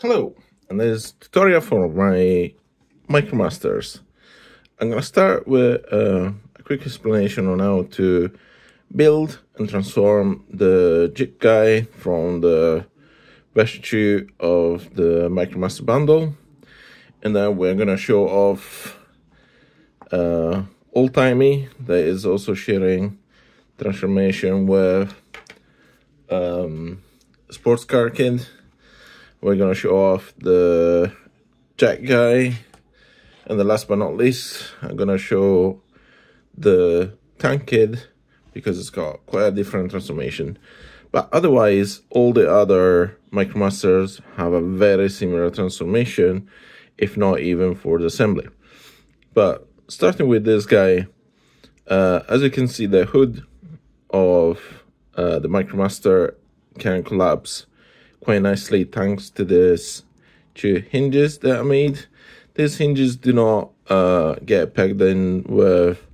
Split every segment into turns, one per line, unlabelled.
Hello, and this is tutorial for my Micromasters. I'm going to start with a quick explanation on how to build and transform the jig guy from the version 2 of the Micromaster bundle, and then we're going to show off Old Timey that is also sharing transformation with Sports Car Kid. We're going to show off the Jack guy, and the last but not least, I'm going to show the Tank Kid because it's got quite a different transformation. But otherwise, all the other Micromasters have a very similar transformation, if not even for the assembly. But starting with this guy, as you can see, the hood of the Micromaster can collapse quite nicely thanks to this two hinges that I made. These hinges do not get pegged in with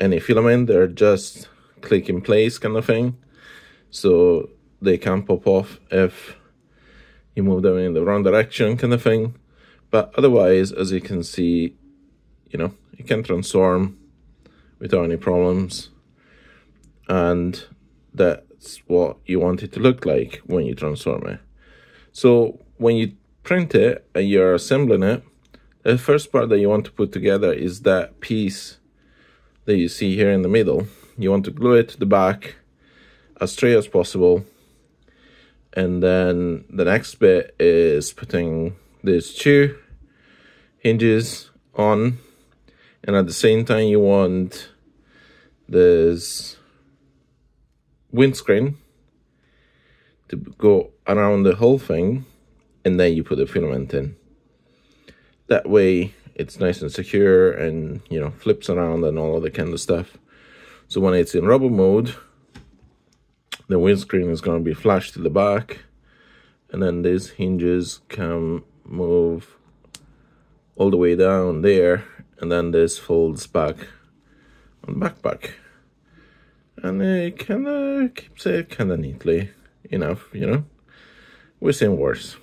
any filament, they're just click in place kind of thing, so they can pop off if you move them in the wrong direction kind of thing. But otherwise, as you can see, you know, you can transform without any problems, and that's what you want it to look like when you transform it. So when you print it and you're assembling it, the first part that you want to put together is that piece that you see here in the middle. You want to glue it to the back as straight as possible, and then the next bit is putting these two hinges on, and at the same time you want this windscreen to go around the whole thing, and then you put the filament in. That way it's nice and secure and, you know, flips around and all of that kind of stuff. So when it's in rubber mode, the windscreen is going to be flashed to the back, and then these hinges can move all the way down there, and then this folds back on the backpack. And it kind of keeps it kind of neatly enough, you know. We've seen worse.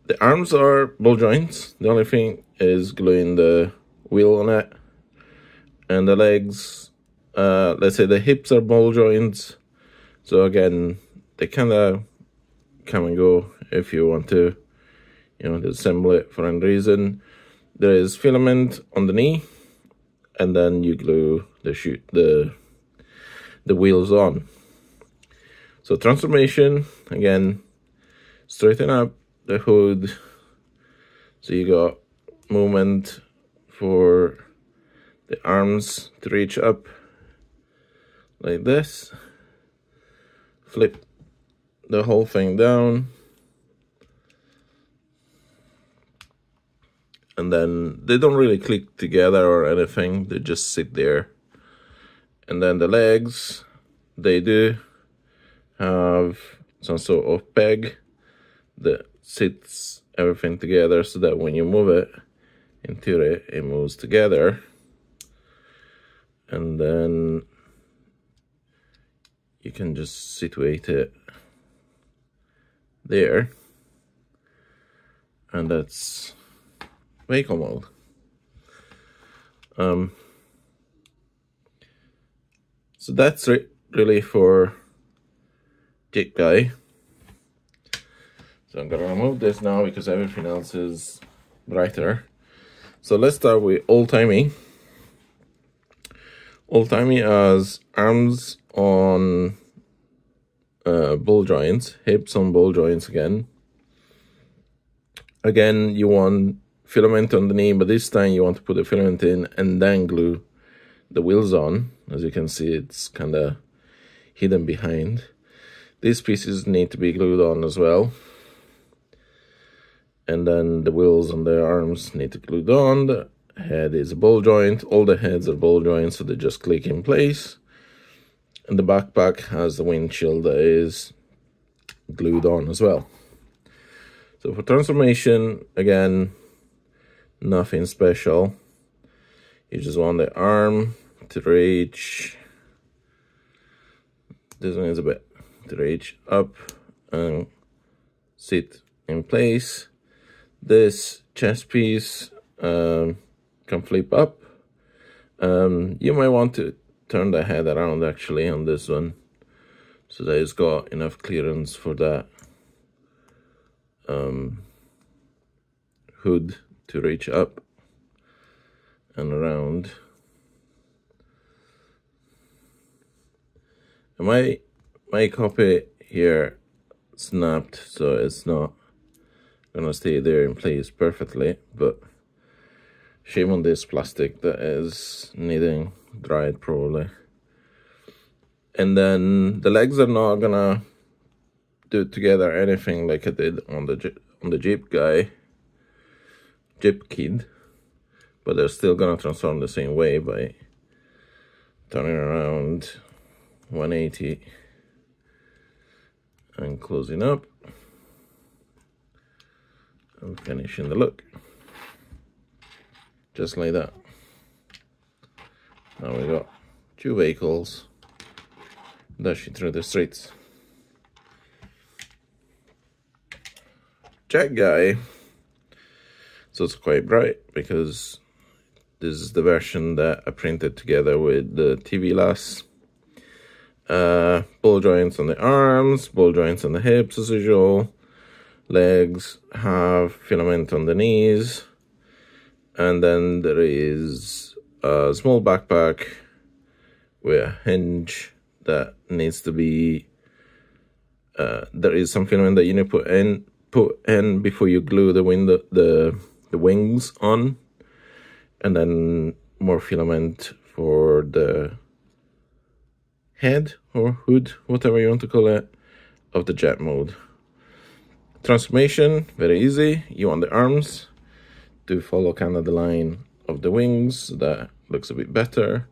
The arms are ball joints. The only thing is gluing the wheel on it. And the legs, let's say the hips are ball joints. So again, they kind of come and go if you want to, you know, disassemble it for any reason. There is filament on the knee, and then you glue the wheels on. So transformation, again, straighten up the hood so you got movement for the arms to reach up like this. Flip the whole thing down, and then they don't really click together or anything, they just sit there. And then the legs, they do have some sort of peg that sits everything together so that when you move it in theory, it moves together. And then you can just situate it there, and that's vehicle mode. So that's really for jig guy. So I'm gonna remove this now because everything else is brighter. So let's start with Old Timey. Old Timey has arms on ball joints, hips on ball joints again. Again, you want filament on the knee, but this time you want to put the filament in and then glue the wheels on. As you can see, it's kind of hidden behind. These pieces need to be glued on as well. And then the wheels on the arms need to be glued on. The head is a ball joint. All the heads are ball joints, so they just click in place. And the backpack has the windshield that is glued on as well. So for transformation, again, nothing special. You just want the arm to reach, this one is a bit to reach up and sit in place. This chest piece can flip up. You might want to turn the head around actually on this one, so that it's got enough clearance for that hood to reach up and around. And my copy here snapped, so it's not gonna stay there in place perfectly, but shame on this plastic that is needing dried probably. And then the legs are not gonna do together anything like I did on the Jeep kid, but they're still gonna transform the same way by turning around 180 and closing up and finishing the look just like that. Now we got two vehicles dashing through the streets. Jack guy, so it's quite bright because this is the version that I printed together with the TV lass. Ball joints on the arms, ball joints on the hips as usual. Legs have filament on the knees, and then there is a small backpack with a hinge that needs to be. There is some filament that you need to put in before you glue the wings on, and then more filament for the head or hood, whatever you want to call it, of the jet mode. Transformation, very easy. You want the arms to follow kind of the line of the wings, so that looks a bit better.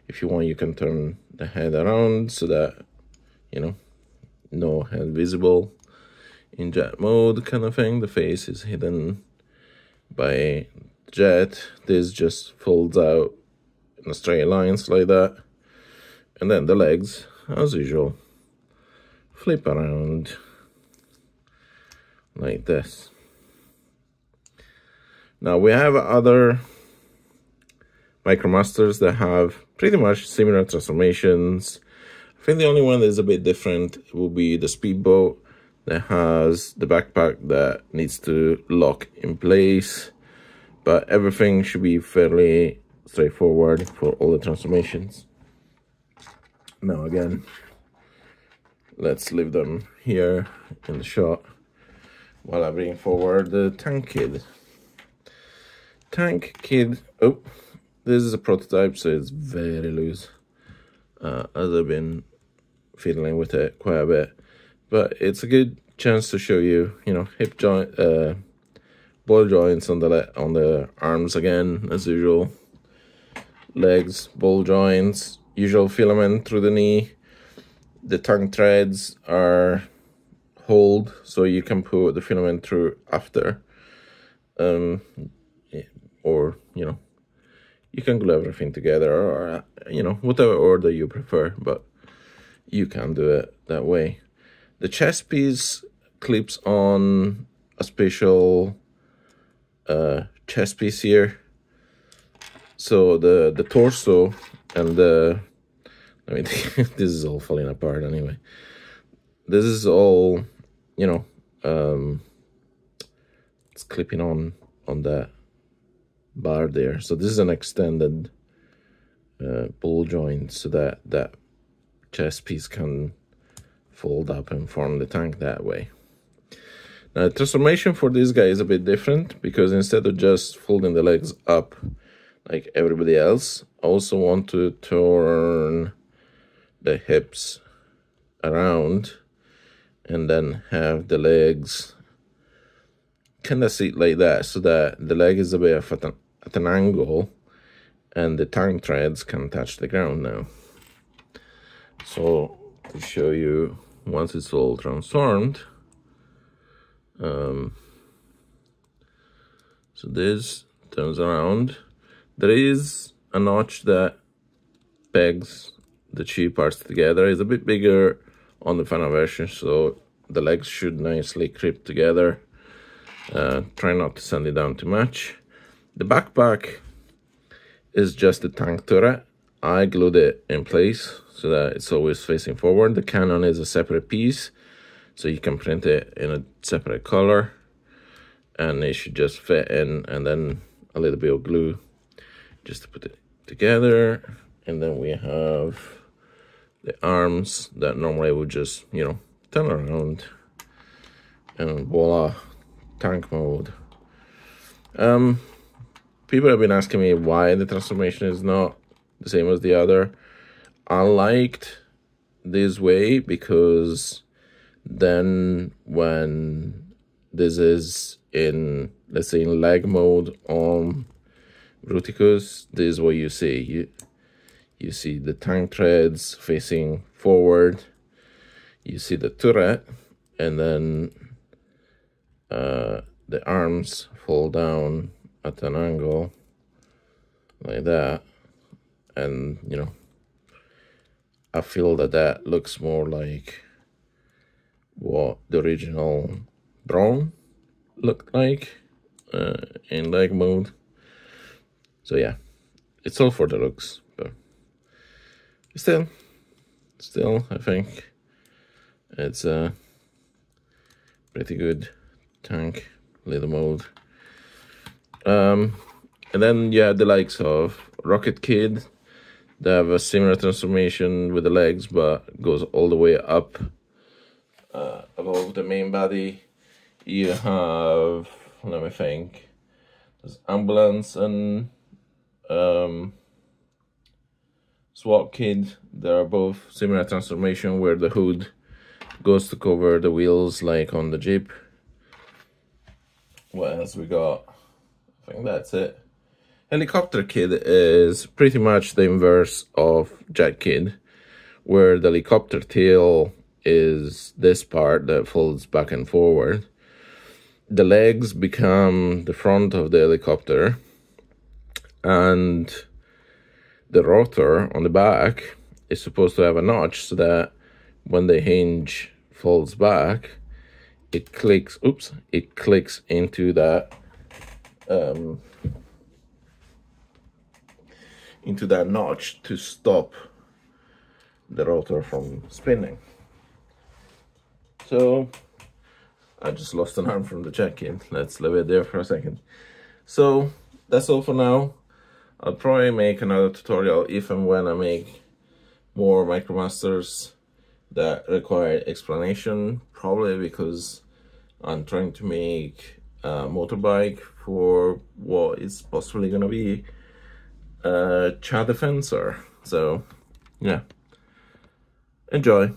If you want, you can turn the head around so that, you know, no head visible in jet mode kind of thing. The face is hidden by jet. This just folds out in a straight lines like that. And then the legs, as usual, flip around like this. Now we have other Micromasters that have pretty much similar transformations. I think the only one that is a bit different will be the Speedboat, that has the backpack that needs to lock in place. But everything should be fairly straightforward for all the transformations. Now again, let's leave them here in the shot while I bring forward the tank kid. Tank kid, oh, this is a prototype, so it's very loose, as I've been fiddling with it quite a bit. But it's a good chance to show you, you know, hip joint, ball joints on the arms again, as usual. Legs, ball joints, usual filament through the knee. The tongue threads are hold, so you can put the filament through after. Or, you know, you can glue everything together, or, you know, whatever order you prefer, but you can do it that way. The chest piece clips on a special chest piece here. So the torso and the, I mean, this is all falling apart anyway. This is all, you know, it's clipping on that bar there. So this is an extended ball joint, so that that chest piece can fold up and form the tank that way. Now, the transformation for this guy is a bit different, because instead of just folding the legs up like everybody else, I also want to turn the hips around and then have the legs kind of sit like that, so that the leg is a bit of at an angle and the tongue threads can touch the ground now. So to show you, once it's all transformed, so this turns around. There is a notch that pegs the two parts together. It's a bit bigger on the final version, so the legs should nicely creep together. Try not to sand it down too much. The backpack is just the tank turret. I glued it in place so that it's always facing forward. The cannon is a separate piece, so you can print it in a separate color, and it should just fit in, and then a little bit of glue just to put it together. And then we have the arms that normally would just, you know, turn around, and voila, tank mode. People have been asking me why the transformation is not the same as the other. I liked this way because then when this is in, let's say, in leg mode on BrutiCHAD, this is what you see. You see the tank treads facing forward, you see the turret, and then the arms fall down at an angle like that. And, you know, I feel that that looks more like what the original drone looked like in leg mode. So yeah, it's all for the looks, but still I think it's a pretty good tank little mode. And then you have the likes of Rocket Kid. They have a similar transformation with the legs, but goes all the way up above the main body. You have, let me think, there's Ambulance and SWAT Kid. They are both similar transformation where the hood goes to cover the wheels like on the Jeep. What else we got? I think that's it. Helicopter Kid is pretty much the inverse of Jet Kid, where the helicopter tail is this part that folds back and forward. The legs become the front of the helicopter, and the rotor on the back is supposed to have a notch so that when the hinge folds back, it clicks, it clicks into that notch to stop the rotor from spinning. So I just lost an arm from the check-in. Let's leave it there for a second. So that's all for now. I'll probably make another tutorial if and when I make more Micromasters that require explanation, probably because I'm trying to make a motorbike for what is possibly going to be a CHAD fencer. So yeah, enjoy.